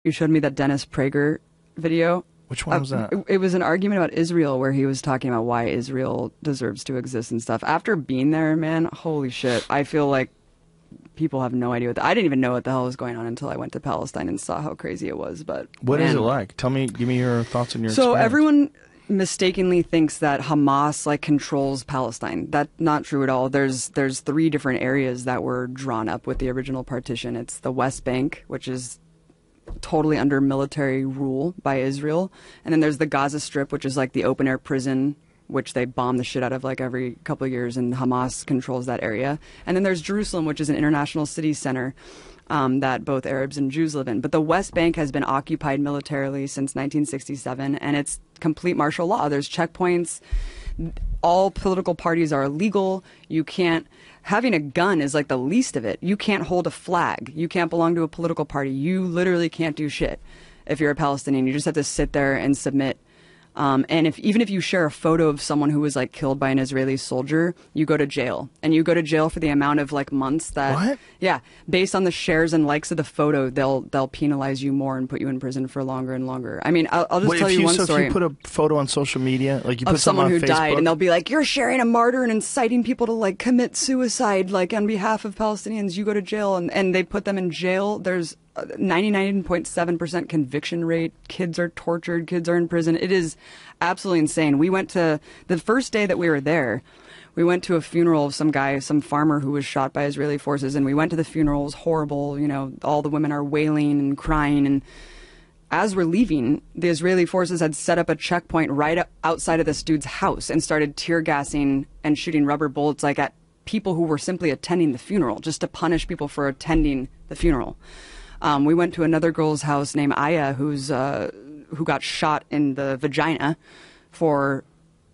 You showed me that Dennis Prager video. Which one was that? It was an argument about Israel where he was talking about why Israel deserves to exist and stuff. After being there, man, holy shit. I feel like people have no idea I didn't even know what the hell was going on until I went to Palestine and saw how crazy it was. But what is it like? Give me your thoughts and your So experience. Everyone mistakenly thinks that Hamas like controls Palestine. That's not true at all. There's 3 different areas that were drawn up with the original partition. It's the West Bank, which is totally under military rule by Israel, and then there's the Gaza Strip, which is like the open air prison, which they bomb the shit out of like every couple of years, and Hamas controls that area. And then there's Jerusalem, which is an international city center that both Arabs and Jews live in. But the West Bank has been occupied militarily since 1967, and it's complete martial law. There's checkpoints. All political parties are illegal. You can't... Having a gun is like the least of it. You can't hold a flag. You can't belong to a political party. You literally can't do shit if you're a Palestinian. You just have to sit there and submit. And even if you share a photo of someone who was like killed by an Israeli soldier, you go to jail. And you go to jail for the amount of like months that... What? Yeah. Based on the shares and likes of the photo, they'll penalize you more and put you in prison for longer and longer. I mean, I'll just tell you one story. If you put a photo on social media, like you put of someone who on Facebook, died, and they'll be like, you're sharing a martyr and inciting people to like commit suicide, like on behalf of Palestinians, you go to jail. And they put them in jail. There's 99.7% conviction rate. Kids are tortured. Kids are in prison. It is absolutely insane. We went to the first day that we were there. We went to a funeral of some guy, some farmer who was shot by Israeli forces, and we went to the funeral. It was horrible. You know, all the women are wailing and crying. And as we're leaving, the Israeli forces had set up a checkpoint right outside of this dude's house and started tear gassing and shooting rubber bullets like at people who were simply attending the funeral, just to punish people for attending the funeral. We went to another girl's house named Aya, who got shot in the vagina for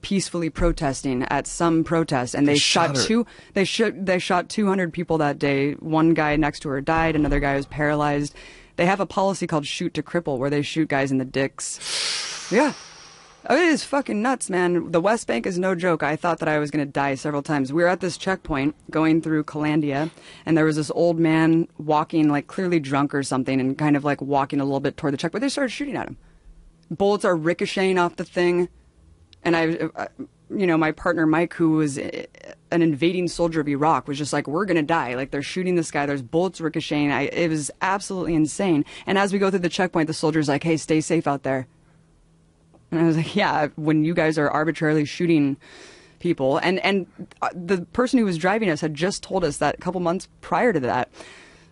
peacefully protesting at some protest, and they shot 200 people that day. One guy next to her died, another guy was paralyzed. They have a policy called shoot to cripple, where they shoot guys in the dicks. Yeah. Oh, it is fucking nuts, man. The West Bank is no joke. I thought that I was going to die several times. We were at this checkpoint going through Calandia, and there was this old man walking, like clearly drunk or something, and kind of like walking a little bit toward the checkpoint. They started shooting at him. Bullets are ricocheting off the thing. And my partner Mike, who was an invading soldier of Iraq, was just like, we're going to die. Like, they're shooting this guy. There's bullets ricocheting. It was absolutely insane. And as we go through the checkpoint, the soldier's like, hey, stay safe out there. And I was like, yeah, when you guys are arbitrarily shooting people. And the person who was driving us had just told us that a couple months prior to that,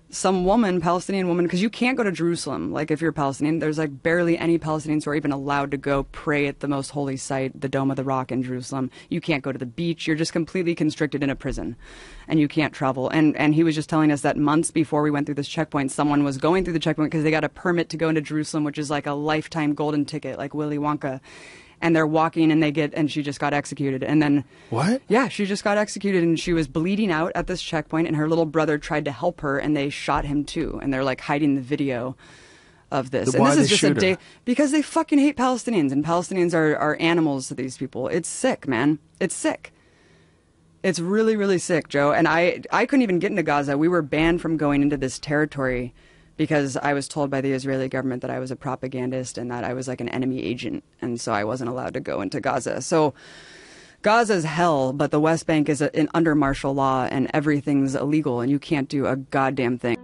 some woman, Palestinian woman, because you can't go to Jerusalem. Like, if you're Palestinian, there's like barely any Palestinians who are even allowed to go pray at the most holy site, the Dome of the Rock in Jerusalem. You can't go to the beach. You're just completely constricted in a prison, and you can't travel. And he was just telling us that months before we went through this checkpoint, someone was going through the checkpoint because they got a permit to go into Jerusalem, which is like a lifetime golden ticket, like Willy Wonka. And they're walking, and she just got executed. And then... What? Yeah, she just got executed, and she was bleeding out at this checkpoint, and her little brother tried to help her, and they shot him too. And they're like hiding the video of this. Why And this is they just a shoot day... her? Because they fucking hate Palestinians, and Palestinians are animals to these people. It's sick, man. It's sick. It's really, really sick, Joe. And I couldn't even get into Gaza. We were banned from going into this territory because I was told by the Israeli government that I was a propagandist and that I was like an enemy agent. And so I wasn't allowed to go into Gaza. So Gaza's hell, but the West Bank is under martial law and everything's illegal and you can't do a goddamn thing.